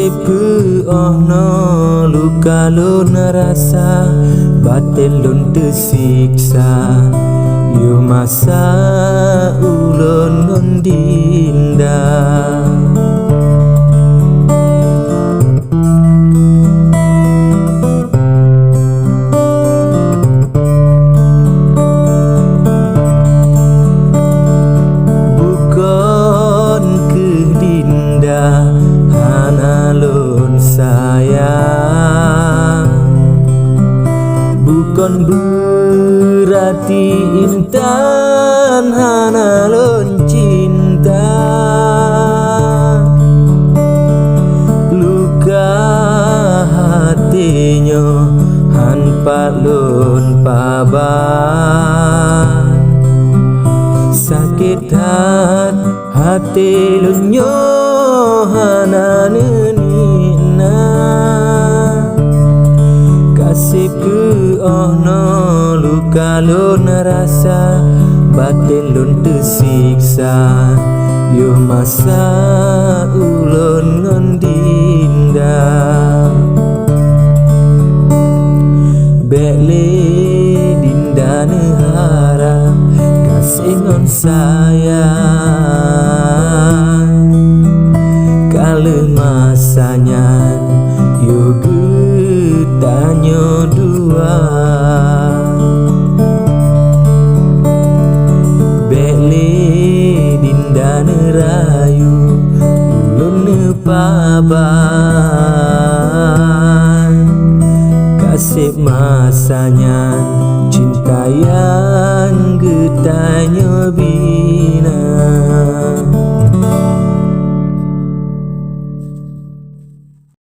kasih ono luka lun rasa batin lun tersiksa yo masa ulun ngondinda bukan kedinda hana lun sayang bukan berarti intan hana lun cinta luka hatinya hanpa lun paban sakit hati lun nyo hana nina kasih ono luka lun rasa batin lun tersiksa yo masa ulun ngondinda bele dinda nehara kasih ngon sayang kala masanya yo getanyo dua bele dinda nerayu ulun nepaban kasih masanya cinta yang getanyo